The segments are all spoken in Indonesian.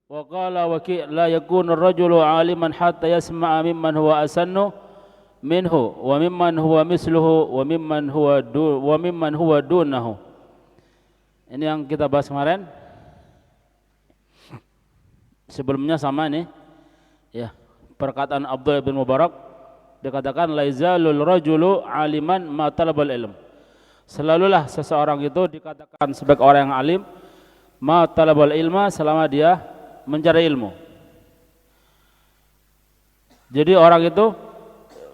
Wa qala Waki' la yakunu ar-rajulu 'aliman hatta yasma'a mimman huwa asannu minhu wa mimman huwa misluhu wa mimman huwa dunahu. Ini yang kita bahas kemarin. Sebelumnya sama nih. Ya, perkataan Abdullah bin Mubarak dikatakan laizalul rajulu 'aliman ma talabal ilm. Selalulah seseorang itu dikatakan sebagai orang yang alim ma talabal ilma selama dia mencari ilmu. Jadi orang itu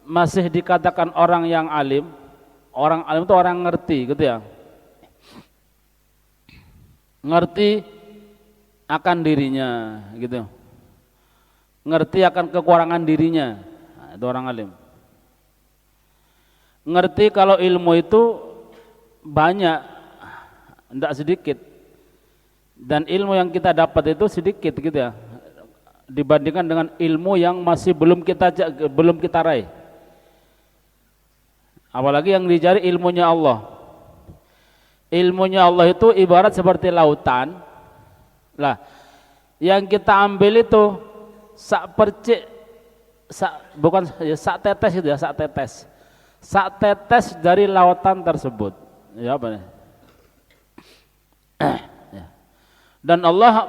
masih dikatakan orang yang alim. Orang alim itu orang ngerti gitu ya. Ngerti akan dirinya gitu. Ngerti akan kekurangan dirinya. Nah, itu orang alim. Ngerti kalau ilmu itu banyak, tidak sedikit. Dan ilmu yang kita dapat itu sedikit gitu ya, dibandingkan dengan ilmu yang masih belum kita raih. Apalagi yang dicari ilmunya Allah. Ilmunya Allah itu ibarat seperti lautan. Lah, yang kita ambil itu sak percik, sak tetes gitu ya, sak tetes. Sak tetes dari lautan tersebut. Ya apa nih? Dan Allah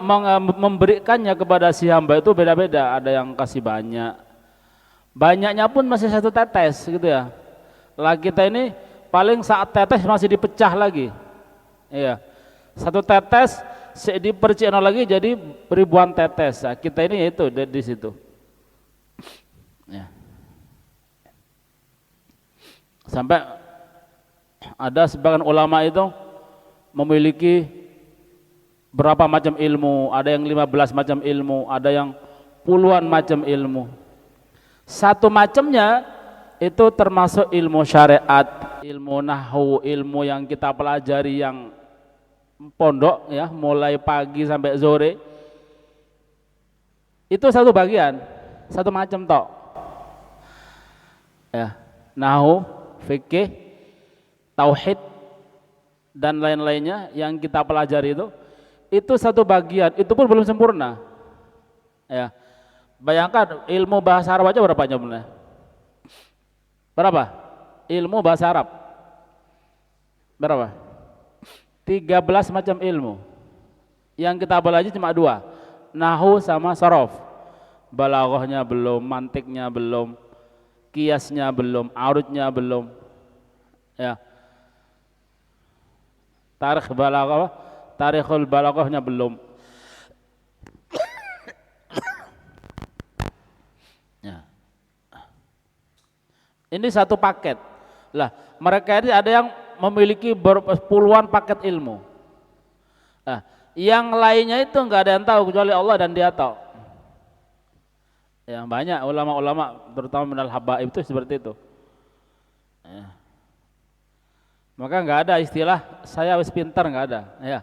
memberikannya kepada si hamba itu beda-beda. Ada yang kasih banyak, banyaknya pun masih satu tetes gitu ya. Lah kita ini paling saat tetes masih dipecah lagi. Iya, satu tetes dipercikno lagi jadi ribuan tetes. Nah, kita ini itu di situ. Ya. Sampai ada sebagian ulama itu memiliki berapa macam ilmu, ada yang 15 macam ilmu, ada yang puluhan macam ilmu. Satu macamnya itu termasuk ilmu syariat, ilmu nahwu, ilmu yang kita pelajari yang pondok ya, mulai pagi sampai sore. Itu satu bagian, satu macam tok. Ya, nahwu, fikih, tauhid dan lain-lainnya yang kita pelajari itu satu bagian, itu pun belum sempurna. Ya. Bayangkan ilmu bahasa Arab aja berapa jumlahnya? Berapa? Ilmu bahasa Arab. Berapa? 13 macam ilmu. Yang kita belajar cuma 2. Nahwu sama sorof. Balaghahnya belum, mantiknya belum, kiasnya belum, arudnya belum. Ya. Tarikhul balaghahnya belum. Ya. Ini satu paket. Lah, mereka ini ada yang memiliki puluhan paket ilmu. Nah, yang lainnya itu enggak ada yang tahu kecuali Allah dan Dia tahu. Ya, banyak ulama-ulama terutama minal habaib itu seperti itu. Ya. Maka enggak ada istilah saya wis pintar, enggak ada. Ya.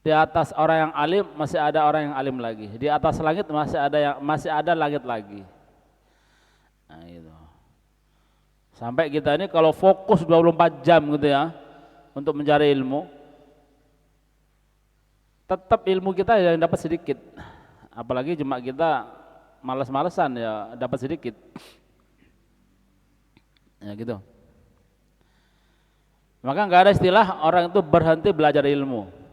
Di atas orang yang alim masih ada orang yang alim lagi. Di atas langit masih ada langit lagi. Nah, gitu. Sampai kita ini kalau fokus 24 jam gitu ya untuk mencari ilmu, tetap ilmu kita yang dapat sedikit. Apalagi cuma kita malas-malesan ya dapat sedikit. Ya gitu. Maka nggak ada istilah orang itu berhenti belajar ilmu.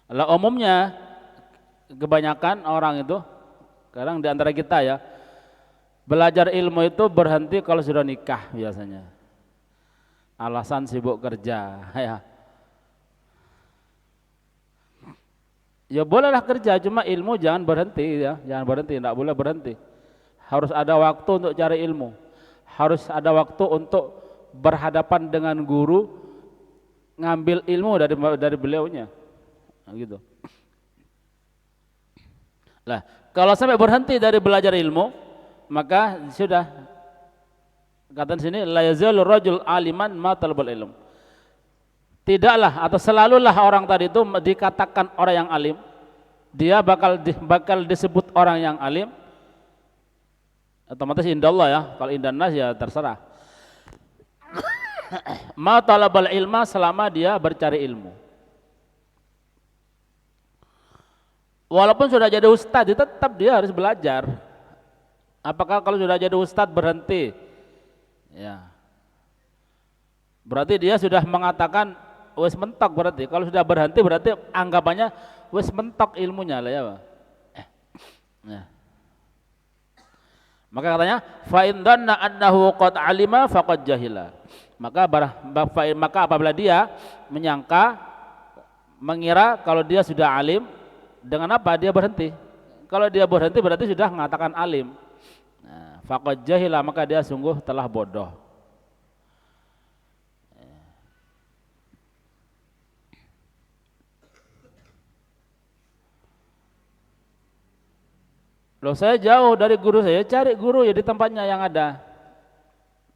Lah umumnya kebanyakan orang itu sekarang di antara kita ya belajar ilmu itu berhenti kalau sudah nikah biasanya. Alasan sibuk kerja ya. Ya bolehlah kerja cuma ilmu jangan berhenti ya, jangan berhenti, enggak boleh berhenti. Harus ada waktu untuk cari ilmu. Harus ada waktu untuk berhadapan dengan guru, ngambil ilmu dari beliaunya. Nah, gitu. Lah, kalau sampai berhenti dari belajar ilmu, maka sudah kata sini la yazalur rajul aliman ma talabul ilm. Tidaklah atau selalulah orang tadi itu dikatakan orang yang alim, dia bakal disebut orang yang alim Otomatis indallah ya, kalau indannas ya terserah. Ma talabal ilma, selama dia bercari ilmu. Walaupun sudah jadi ustadz, tetap dia harus belajar. Apakah kalau sudah jadi ustadz berhenti? Ya. Berarti dia sudah mengatakan wes mentok, berarti kalau sudah berhenti berarti anggapannya wes mentok ilmunya lah ya. Ya. Maka katanya fa in dhanna annahu qad alima faqad jahila. Maka apabila dia menyangka, mengira kalau dia sudah alim, dengan apa dia berhenti? Kalau dia berhenti berarti sudah mengatakan alim. Nah, faqad jahila, maka dia sungguh telah bodoh. Loh, saya jauh dari guru saya, cari guru ya di tempatnya yang ada.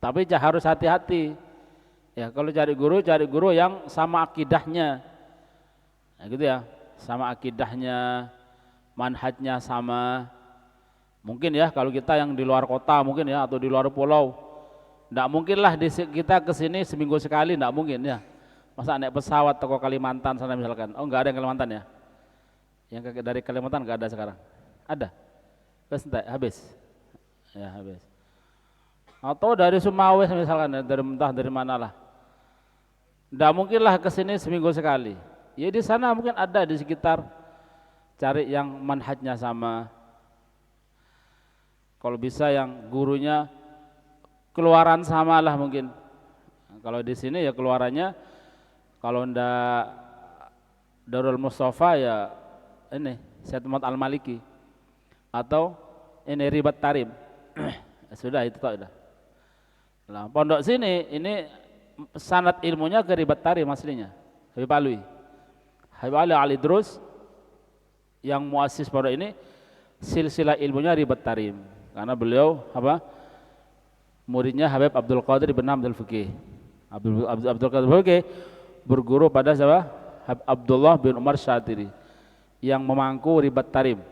Tapi harus hati-hati. Ya, kalau cari guru yang sama akidahnya. Nah, gitu ya, sama akidahnya, manhajnya sama. Mungkin ya kalau kita yang di luar kota mungkin ya, atau di luar pulau, enggak mungkin lah kita kesini seminggu sekali, enggak mungkin ya. Masa naik pesawat ke Kalimantan sana misalkan. Oh, enggak ada yang Kalimantan ya. Yang dari Kalimantan enggak ada sekarang. Ada. Terus habis. Ya, habis. Atau dari Sumawes misalkan, dari mana lah. Enggak mungkin lah kesini seminggu sekali. Ya di sana mungkin ada di sekitar, cari yang manhajnya sama. Kalau bisa yang gurunya keluaran sama lah mungkin. Kalau di sini ya keluarannya, kalau ndak Darul Mustafa ya ini Syed Muhammad Al-Maliki atau ini Ribat Tarim. Sudah itu tak sudah. Nah, pondok sini ini sanad ilmunya ke Ribat Tarim aslinya, Habib Alwi. Habib Ali Al-Idrus yang muassis pondok ini, silsilah ilmunya Ribat Tarim. Karena beliau apa? Muridnya Habib Abdul Qadir bin Abdul Fiqih. Abdul Qadir bin Fiqih berguru pada siapa? Habib Abdullah bin Umar Syatiri yang memangku Ribat Tarim.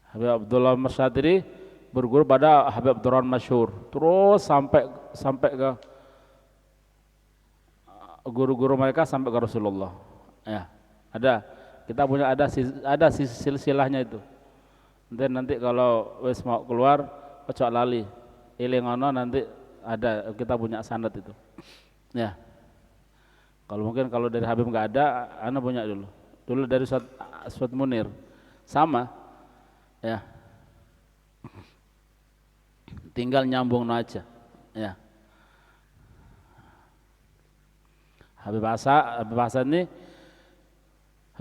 Habib Abdullah Masyadiri berguru pada Habib Abdurrahman Masyhur, terus sampai ke guru-guru mereka sampai ke Rasulullah. Ya, kita punya ada silsilahnya itu. Nanti kalau wis mau keluar ojo lali, elingono nanti ada kita punya sanad itu. Ya. Kalau dari Habib nggak ada, ana punya dulu. Dulu dari Suat Munir sama. Ya, tinggal nyambung aja. Ya, Habib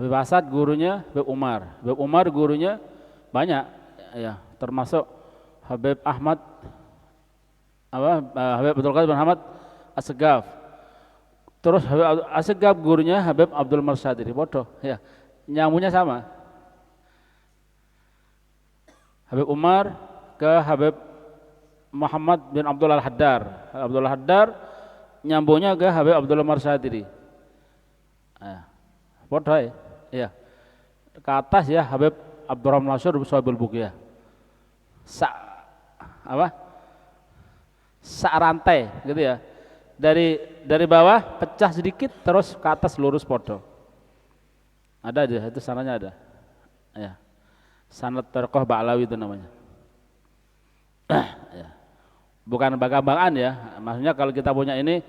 Asad gurunya Habib Umar. Habib Umar gurunya banyak, ya, termasuk Habib Ahmad Habib Abdul Qadir bin Ahmad As-Segaf. Terus Habib As-Segaf gurunya Habib Abdul Marsyadiri, bodoh, ya, nyambungnya sama. Habib Umar ke Habib Muhammad bin Abdul Al-Haddar. Abdul Al-Haddar nyambungnya ke Habib Abdul Marsyadiri. Bodoh ya. Ke atas ya Habib Abdurrahman Masyhur Sahibul Buqiyah. Rantai gitu ya. Dari bawah pecah sedikit terus ke atas lurus bodoh. Ada aja, itu sananya ada. Ya. Sanad Tarqah Ba'lawi itu namanya. Ya. Bukan bangga-banggaan ya. Maksudnya kalau kita punya ini,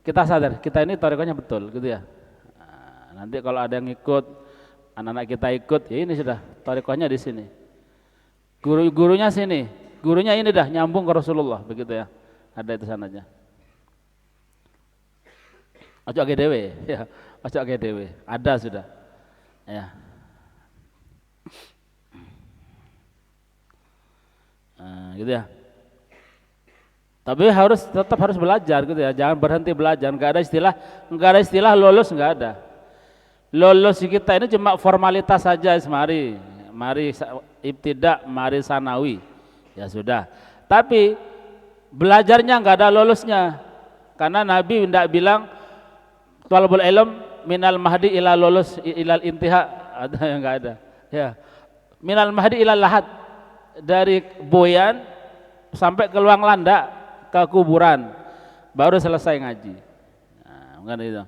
kita sadar kita ini tarikahnya betul gitu ya. Nah, nanti kalau ada yang ikut, anak-anak kita ikut, ya ini sudah tarikahnya di sini. Gurunya sini, gurunya ini dah nyambung ke Rasulullah begitu ya. Ada itu sanadnya. Ojo dewe ya, ojo dewe. Ada sudah. Ya. Nah, gitu ya. Tapi tetap harus belajar gitu ya. Jangan berhenti belajar. Enggak ada istilah lulus, enggak ada. Lulus kita ini cuma formalitas saja, mari ibtidak, mari sanawi. Ya sudah. Tapi belajarnya enggak ada lulusnya. Karena Nabi tidak bilang thalabul ilm minal mahdi ila lulus ilal intiha, ada yang enggak ada. Ya. Minal mahdi ilal lahad, dari boyan sampai ke luang landak ke kuburan baru selesai ngaji. Nah, bukan itu.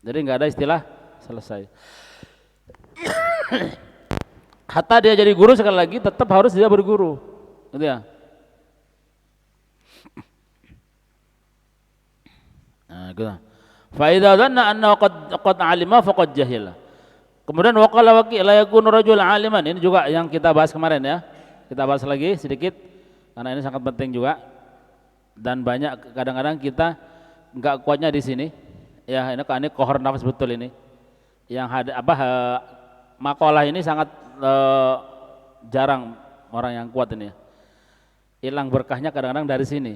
Jadi nggak ada istilah selesai. Hatta dia jadi guru sekali lagi tetap harus dia berguru, gitu ya. Nah, gitu. Fa idza dhanna annahu qad alima faqad jahila. Kemudian waqala waqi la yakunu rajul aliman, ini juga yang kita bahas kemarin ya. Kita bahas lagi sedikit karena ini sangat penting juga. Dan banyak kadang-kadang kita enggak kuatnya di sini. Ya, ini kohor nafas betul ini. Yang makalah ini sangat jarang orang yang kuat ini ya. Hilang berkahnya kadang-kadang dari sini.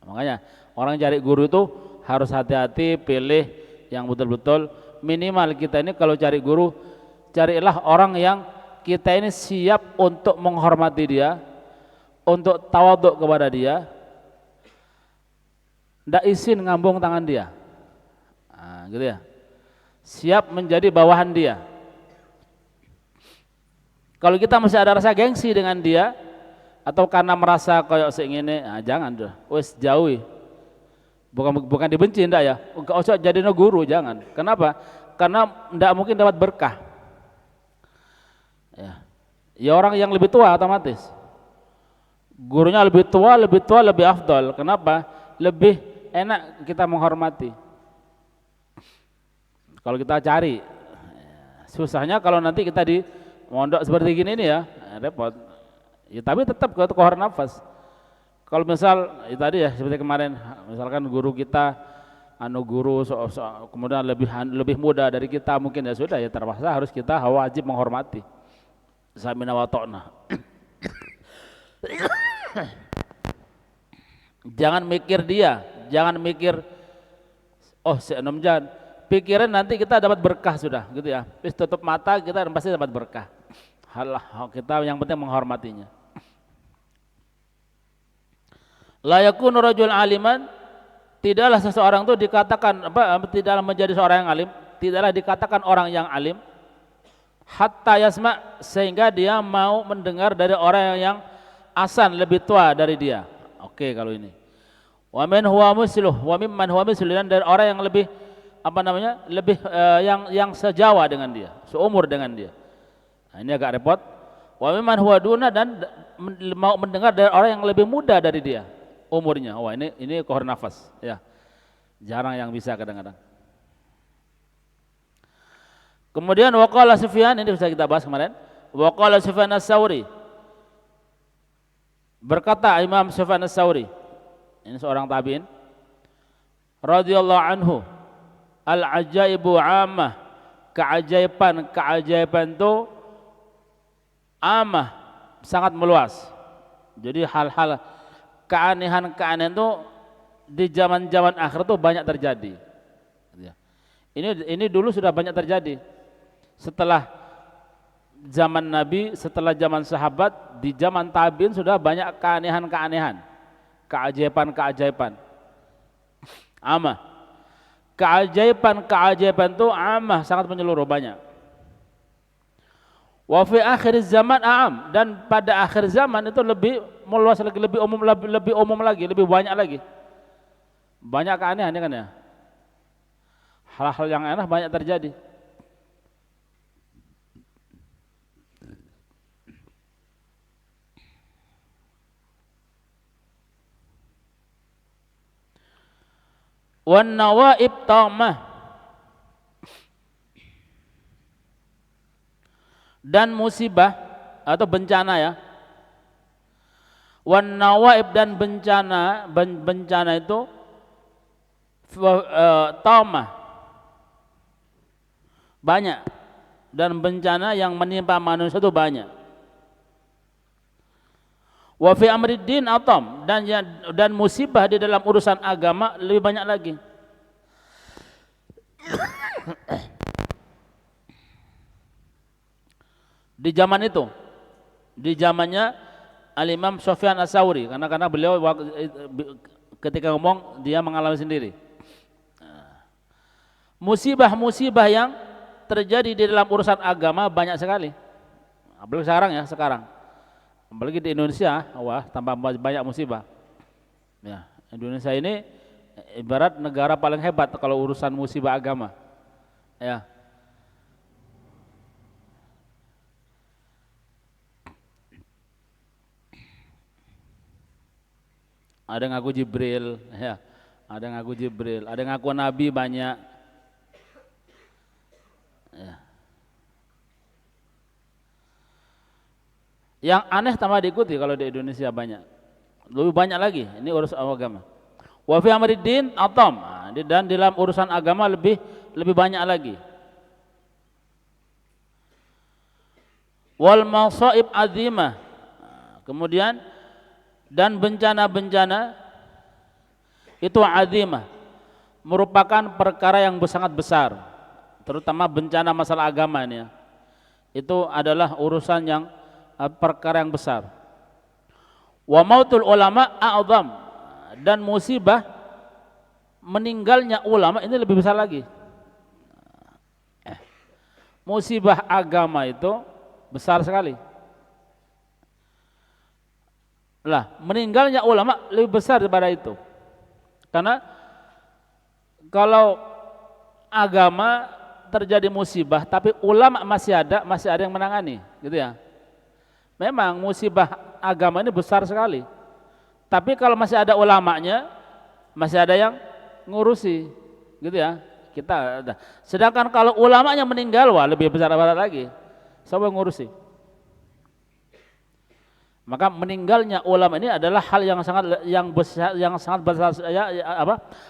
Makanya orang cari guru itu harus hati-hati, pilih yang betul-betul. Minimal kita ini kalau cari guru, carilah orang yang kita ini siap untuk menghormati dia, untuk tawaduk kepada dia, ndak izin ngambung tangan dia, nah, gitu ya. Siap menjadi bawahan dia. Kalau kita masih ada rasa gengsi dengan dia, atau karena merasa kayak seingine, nah, jangan deh, wes jauhi. Bukan dibenci ndak ya, enggak usah jadi guru, jangan. Kenapa? Karena ndak mungkin dapat berkah. Ya orang yang lebih tua otomatis. Gurunya lebih tua lebih afdal. Kenapa? Lebih enak kita menghormati. Kalau kita cari, susahnya kalau nanti kita di mondok seperti gini nih ya, repot. Ya tapi tetap ke kohor nafas. Kalau misal tadi ya seperti kemarin, misalkan guru kita kemudian lebih muda dari kita, mungkin ya sudah ya terpaksa harus kita wajib menghormati. Samina wa ta'na. Jangan mikir dia, jangan mikir si enom jan. Pikirin nanti kita dapat berkah sudah, gitu ya. Terus tutup mata kita pasti dapat berkah. Halah, kita yang penting menghormatinya. La yakunu rajul aliman, tidaklah seseorang itu dikatakan tidaklah menjadi seorang yang alim, tidaklah dikatakan orang yang alim hatta yasma, sehingga dia mau mendengar dari orang yang asan lebih tua dari dia. Oke, kalau ini. Wa man huwa musluh wa mimman huwa musluh, dan dari orang yang lebih lebih yang sejawa dengan dia, seumur dengan dia. Nah, ini agak repot. Wa mimman huwa duna, dan mau mendengar dari orang yang lebih muda dari dia umurnya. Wah, ini kohor nafas ya. Jarang yang bisa kadang-kadang. Kemudian waqala Sufyan, ini bisa kita bahas kemarin. Waqala Sufyan Ats-Tsauri, berkata Imam Sufyan Ats-Tsauri, ini seorang tabi'in, radhiyallahu anhu, al-ajaibu 'ammah, keajaiban itu ammah, sangat meluas. Jadi hal-hal keanehan itu di zaman-zaman akhir itu banyak terjadi. Ini dulu sudah banyak terjadi. Setelah zaman Nabi, setelah zaman sahabat, di zaman tabi'in sudah banyak keanehan, keajaiban. Amah. Keajaiban itu amah, sangat menyeluruh, banyak. Wa fi akhir zaman a'am, dan pada akhir zaman itu lebih meluas lagi, lebih umum lagi, lebih banyak lagi. Banyak keanehan kan ya. Hal-hal yang aneh banyak terjadi. Wan nawaib tamah, dan musibah atau bencana ya. Wan nawaib, dan bencana itu tamah, banyak, dan bencana yang menimpa manusia itu banyak. Wa fi amriddin atam, dan musibah di dalam urusan agama lebih banyak lagi. Di zaman itu, di zamannya Al-Imam Sufyan Ats-Tsauri, karena beliau ketika ngomong dia mengalami sendiri. Musibah-musibah yang terjadi di dalam urusan agama banyak sekali. Apalagi sekarang ya, apalagi di Indonesia, wah tambah banyak musibah. Ya, Indonesia ini ibarat negara paling hebat kalau urusan musibah agama. Ya. Ada yang ngaku Jibril, ya. Ada yang ngaku Jibril, ada yang ngaku Nabi banyak. Ya. Yang aneh tambah diikuti kalau di Indonesia banyak. Lebih banyak lagi, ini urusan agama. Wa fi amriddin atam, dan dalam urusan agama lebih banyak lagi. Wal masaib azimah. Kemudian dan bencana-bencana itu azimah, merupakan perkara yang sangat besar, terutama bencana masalah agama ini ya. Itu adalah urusan yang perkara yang besar. Wa mautul ulama a'zam, dan musibah meninggalnya ulama ini lebih besar lagi. Musibah agama itu besar sekali. Lah, meninggalnya ulama lebih besar daripada itu. Karena kalau agama terjadi musibah tapi ulama masih ada yang menangani, gitu ya. Memang musibah agama ini besar sekali. Tapi kalau masih ada ulamanya, masih ada yang ngurusi, gitu ya. Kita ada. Sedangkan kalau ulamanya meninggal, wah lebih besar lagi. Siapa yang ngurusi? Maka meninggalnya ulama ini adalah hal yang sangat besar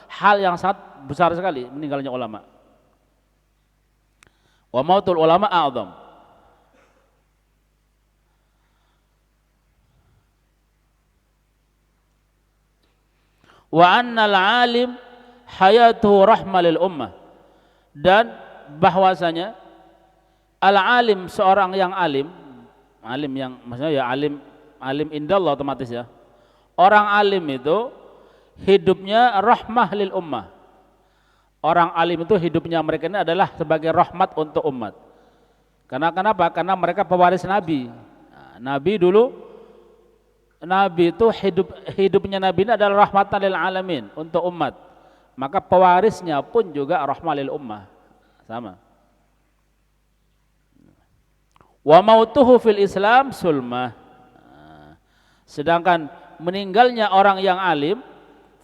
hal yang sangat besar sekali, meninggalnya ulama. Wa mautul ulama a'zam. Wa annal alim hayatuhu rahmah lil ummah, dan bahwasanya al alim, seorang yang alim yang maksudnya ya alim indallah otomatis ya. Orang alim itu hidupnya rahmah lil ummah. Orang alim itu hidupnya mereka ini adalah sebagai rahmat untuk umat. Karena kenapa? Karena mereka pewaris Nabi. Nah, Nabi itu hidupnya Nabi ini adalah rahmatan lil alamin, untuk umat. Maka pewarisnya pun juga rahmah lil ummah. Sama. Wa mautuhu fil Islam sulmah. Sedangkan meninggalnya orang yang alim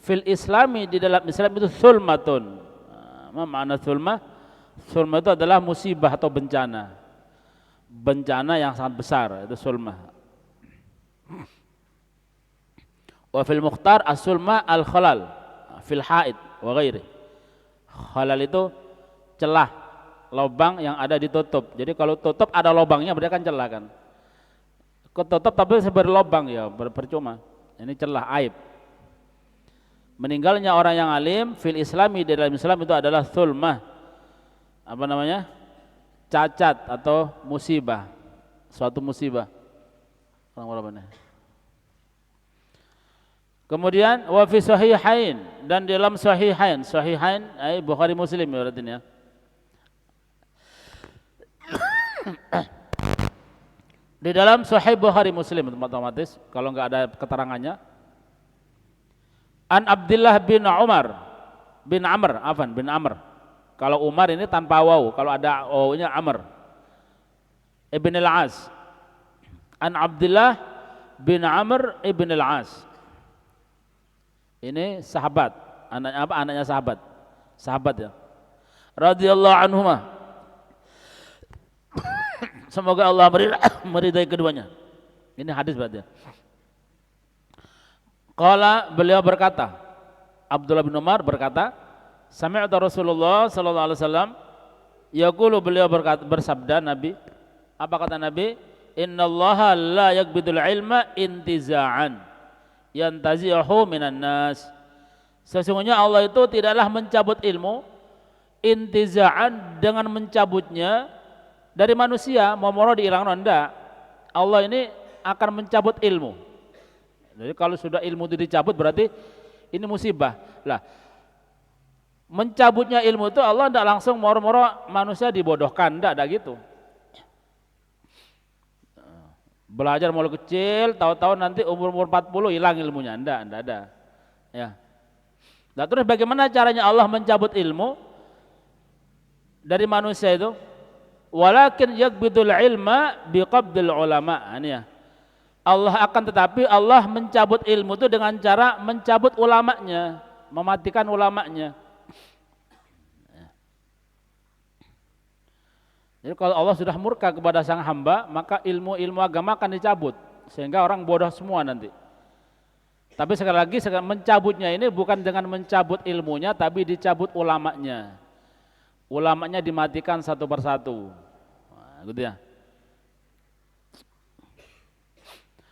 fil islami, di dalam Islam itu sulmatun. Apa makna sulmah? Sulmah itu adalah musibah atau bencana yang sangat besar, itu sulmah. Wa fil mukhtar as-sulmah al-khalal fil haid wa ghairi. Khalal itu celah, lubang yang ada ditutup. Jadi kalau tutup ada lubangnya berarti kan celah kan. Ketutup tapi berlubang ya percuma. Ini celah, aib. Meninggalnya orang yang alim fil islami, di dalam Islam itu adalah sulmah. Apa namanya? Cacat atau musibah. Suatu musibah. Kemudian wa fi sahihain, dan dalam sahihain Bukhari Muslim ya berarti ya. Di dalam Sahih Bukhari Muslim otomatis kalau enggak ada keterangannya. An Abdullah bin Amr. Kalau Umar ini tanpa waw, kalau ada waw-nya Amr. Ibn al-As. An Abdullah bin Amr ibn al-As. Ini sahabat, anaknya sahabat ya. Radhiyallahu anhuma. Semoga Allah meridai keduanya. Ini hadis berarti. Qala, beliau berkata, Abdullah bin Umar berkata, sami'tu Rasulullah sallallahu alaihi wasallam yaqulu, beliau bersabda Nabi, apa kata Nabi? Innallaha la yaqbidul ilma intiza'an yantazi'uhu minan nas. Sesungguhnya Allah itu tidaklah mencabut ilmu intiza'an, dengan mencabutnya dari manusia, mau dihilangkan enggak. Allah ini akan mencabut ilmu. Jadi kalau sudah ilmu itu dicabut berarti ini musibah. Lah, Mencabutnya ilmu itu Allah tidak langsung moro-moro manusia dibodohkan, tidak gitu. Belajar mulai kecil, tahu-tahu nanti umur 40 hilang ilmunya, tidak ada. Ya. Nah, terus bagaimana caranya Allah mencabut ilmu dari manusia itu? Walakin yakbidul ilma biqabdil ulama. Ini ya. Allah akan tetapi Allah mencabut ilmu itu dengan cara mencabut ulamanya, mematikan ulamanya. Jadi kalau Allah sudah murka kepada sang hamba, maka ilmu agama akan dicabut sehingga orang bodoh semua nanti. Tapi sekali lagi mencabutnya ini bukan dengan mencabut ilmunya, tapi dicabut ulamanya. Ulamanya dimatikan satu persatu. Nah, gitu ya.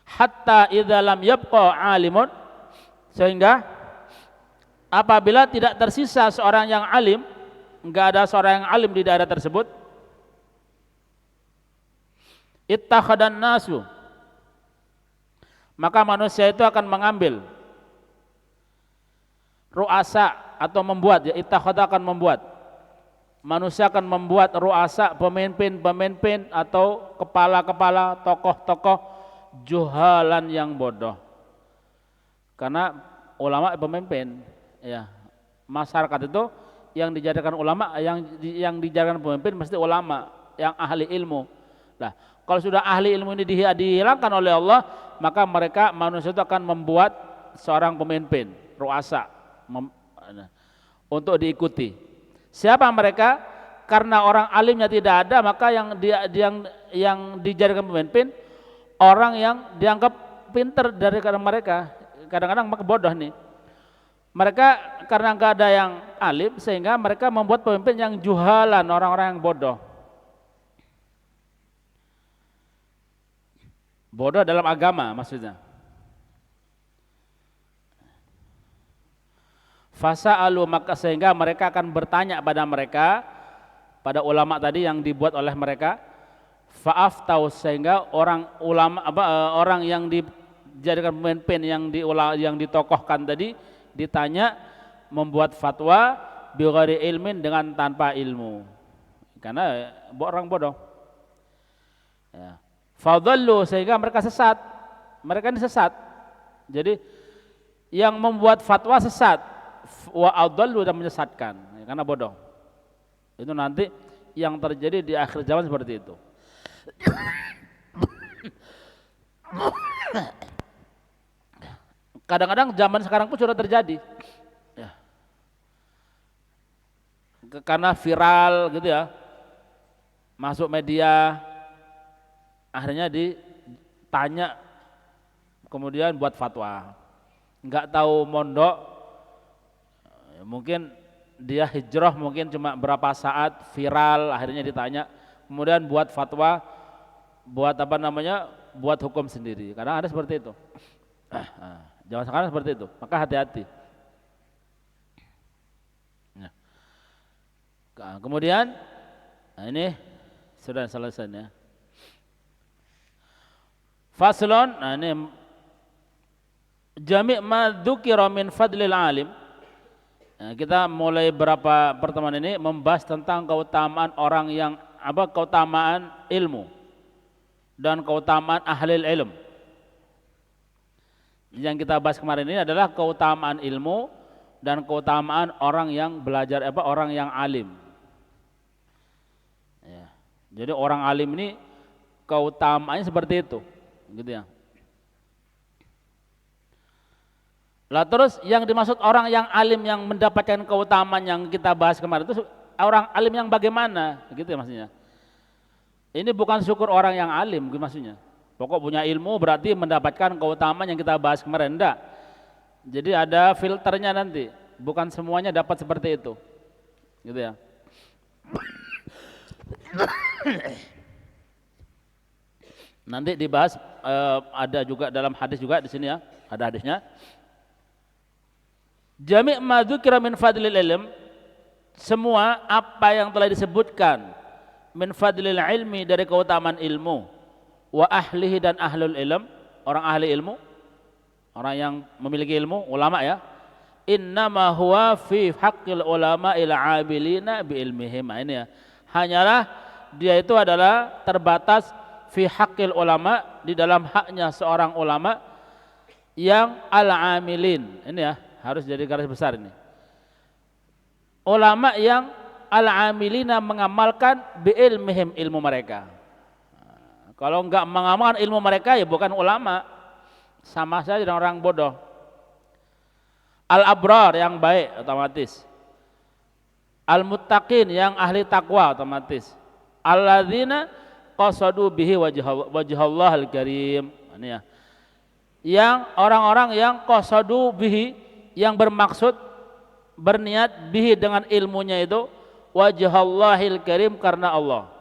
Hatta idza lam yabqa alimun, sehingga apabila tidak tersisa seorang yang alim, enggak ada seorang yang alim di daerah tersebut, ittakhadan nasu, maka manusia itu akan mengambil ru'asa atau membuat, ya ittakhadha akan membuat, manusia akan membuat ru'asa, pemimpin atau kepala-kepala, tokoh-tokoh juhalan yang bodoh. Karena ulama pemimpin, ya masyarakat itu yang dijadikan ulama, yang dijadikan pemimpin mesti ulama yang ahli ilmu. Nah, kalau sudah ahli ilmu ini dihilangkan oleh Allah, maka manusia itu akan membuat seorang pemimpin, ru'asa, untuk diikuti. Siapa mereka? Karena orang alimnya tidak ada, maka yang dijadikan pemimpin orang yang dianggap pinter dari mereka. Kadang-kadang bodoh nih. Mereka karena nggak ada yang alim, sehingga mereka membuat pemimpin yang juhalan, orang-orang yang bodoh. Bodoh dalam agama maksudnya. Fasa'alu, maka sehingga mereka akan bertanya pada mereka, pada ulama tadi yang dibuat oleh mereka. Fa'aftau, sehingga orang yang dijadikan pemimpin, yang ditokohkan tadi ditanya, membuat fatwa bighairi ilmin, dengan tanpa ilmu, karena orang bodoh. Ya. Fadhallu, sehingga mereka sesat. Mereka ini sesat. Jadi yang membuat fatwa sesat, wa adhallu, dan menyesatkan, karena bodoh. Itu nanti yang terjadi di akhir zaman seperti itu. Kadang-kadang zaman sekarang pun sudah terjadi, ya. Karena viral gitu ya, masuk media, akhirnya ditanya, kemudian buat fatwa. Nggak tahu mondok, mungkin dia hijrah mungkin cuma berapa saat, viral, akhirnya ditanya, kemudian buat fatwa, buat buat hukum sendiri. Kadang ada seperti itu. Zaman sekarang seperti itu, maka hati-hati. Nah, kemudian, ini sudah selesai ya. Faslon, ini jami' ma dzukira min fadlil alim. Nah, kita mulai berapa pertemuan ini membahas tentang keutamaan keutamaan ilmu dan keutamaan ahli ilm. Yang kita bahas kemarin ini adalah keutamaan ilmu dan keutamaan orang yang belajar, orang yang alim. Ya. Jadi orang alim ini keutamaannya seperti itu, gitu ya. Lah terus yang dimaksud orang yang alim yang mendapatkan keutamaan yang kita bahas kemarin itu orang alim yang bagaimana, gitu ya maksudnya. Ini bukan syukur orang yang alim, gitu maksudnya. Pokok punya ilmu berarti mendapatkan keutamaan yang kita bahas kemarin, enggak. Jadi ada filternya nanti, bukan semuanya dapat seperti itu, gitu ya. Nanti dibahas, ada juga dalam hadis juga di sini ya, ada hadisnya. Jami' ma dzukira min fadlil ilm, semua apa yang telah disebutkan min fadlil ilmi, dari keutamaan ilmu, wa ahlihi, dan ahlul ilm, orang ahli ilmu, orang yang memiliki ilmu, ulama ya, innama huwa fi haqqil ulama'il 'amilina bi ilmihim. Ini ya. Hanyalah dia itu adalah terbatas fi haqqil ulama, di dalam haknya seorang ulama yang al-'amilin. Ini ya, harus jadi garis besar ini. Ulama yang al-'amilina mengamalkan bi ilmihim, ilmu mereka. Kalau enggak mengamalkan ilmu mereka ya bukan ulama, sama saja dengan orang bodoh. Al-abrar yang baik otomatis, al-muttaqin yang ahli takwa otomatis, alladzina qasadu bihi wajhallahil karim. Ini ya. Yang orang-orang yang qasadu bihi, yang bermaksud, berniat bihi dengan ilmunya itu wajhallahil karim, karena Allah.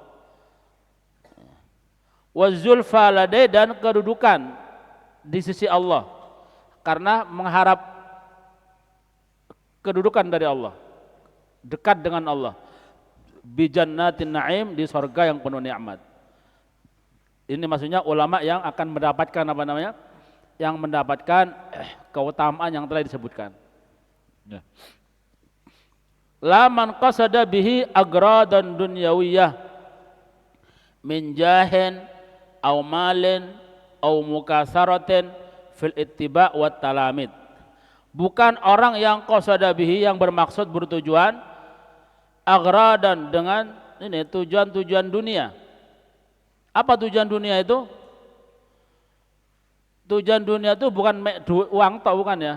Wazulfa ladai, dan kedudukan di sisi Allah karena mengharap kedudukan dari Allah, dekat dengan Allah. Bi jannatin na'im, di surga yang penuh nikmat. Ini maksudnya ulama yang akan mendapatkan apa namanya? Yang mendapatkan keutamaan yang telah disebutkan. Ya. La man qasada bihi agradan dunyawiyah min jahin aw malin aw mukasaratin fil ittiba' wat talamid. Bukan orang yang qasada bihi, yang bermaksud, bertujuan agradan, dengan ini tujuan-tujuan dunia. Apa tujuan dunia itu? Tujuan dunia itu bukan uang tok, bukan ya.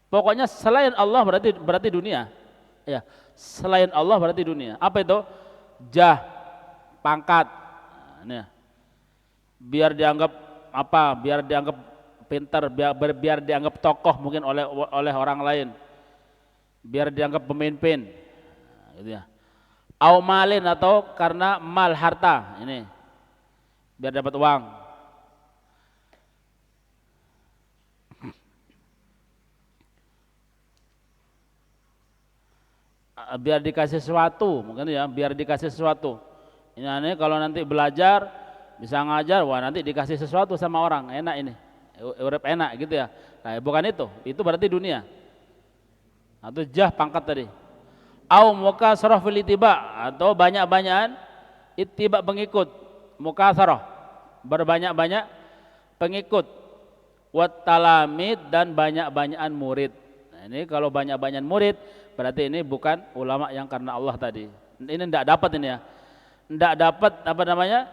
Pokoknya selain Allah berarti dunia. Ya, selain Allah berarti dunia. Apa itu? Jah, pangkat. Nah, ini ya. Biar dianggap apa? Biar dianggap pintar, biar dianggap tokoh mungkin oleh orang lain. Biar dianggap pemimpin. Nah, gitu ya. Au malin, atau karena mal, harta. Ini. Biar dapat uang. Biar dikasih sesuatu, mungkin ya, biar dikasih sesuatu. Ini kalau nanti belajar bisa ngajar, wah nanti dikasih sesuatu sama orang, enak ini, urip enak gitu ya. Nah, bukan itu berarti dunia. Atau jah, pangkat tadi. Au mukasarah fil ittiba, atau banyak-banyakan ittiba, pengikut. Mukasarah, berbanyak-banyak pengikut. Wat talamid, dan banyak-banyakan murid. Nah, ini kalau banyak-banyakan murid berarti ini bukan ulama yang karena Allah tadi. Ini tidak dapat ini ya. Tidak dapat apa namanya?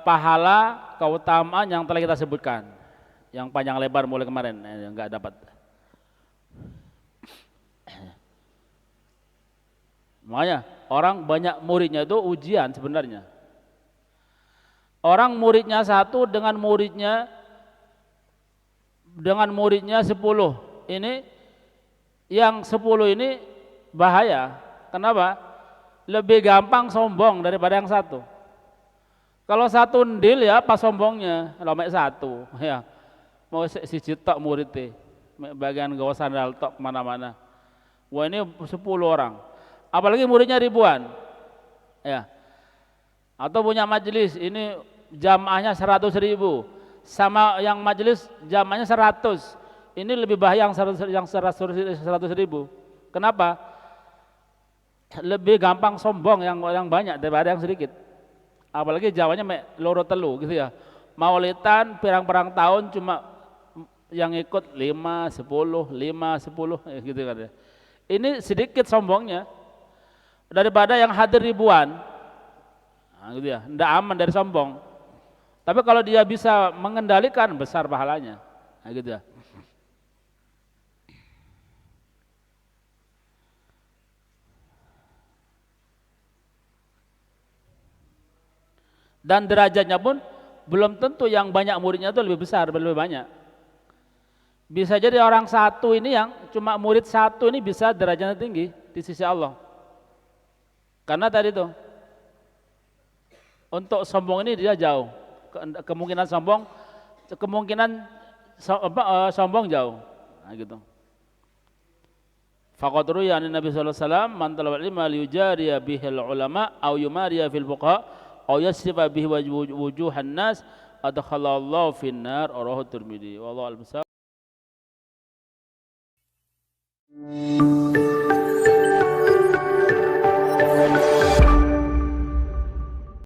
Pahala, keutamaan yang telah kita sebutkan, yang panjang lebar mulai kemarin, enggak dapat. Makanya orang banyak muridnya itu ujian sebenarnya. Orang muridnya satu dengan muridnya 10, ini yang 10 ini bahaya. Kenapa? Lebih gampang sombong daripada yang satu. Kalau satu ndil ya pas sombongnya, lomek satu ya. Mau siji tok muridnya, bagian gawa sandal tok kemana-mana. Wah, ini 10 orang. Apalagi muridnya ribuan. Ya. Atau punya majelis, ini jamaahnya 100.000. Sama yang majelis jamaahnya 100. Ini lebih bahaya yang 100.000. Kenapa? Lebih gampang sombong yang banyak daripada yang sedikit. Apalagi Jawanya loro telu gitu ya. Maulidan pirang-pirang tahun cuma yang ikut 5, 10, 5, 10 gitu kan ya. Ini sedikit sombongnya daripada yang hadir ribuan. Nah, gitu ya. Nggak aman dari sombong. Tapi kalau dia bisa mengendalikan, besar pahalanya. Nah, gitu ya. Dan derajatnya pun belum tentu yang banyak muridnya itu lebih besar, lebih banyak. Bisa jadi orang satu ini, yang cuma murid satu ini bisa derajatnya tinggi di sisi Allah. Karena tadi tuh, untuk sombong ini dia jauh. Kemungkinan sombong jauh. Nah, gitu. Faqad ruya an Nabi sallallahu alaihi wasallam man talaba ilma liyujariya bihil ulama aw yumariya fil fuqaha aw yasrifa bihi wujuhan nas adkhalallahu fin nar, rawahu Tirmidzi. Wallahu a'lam.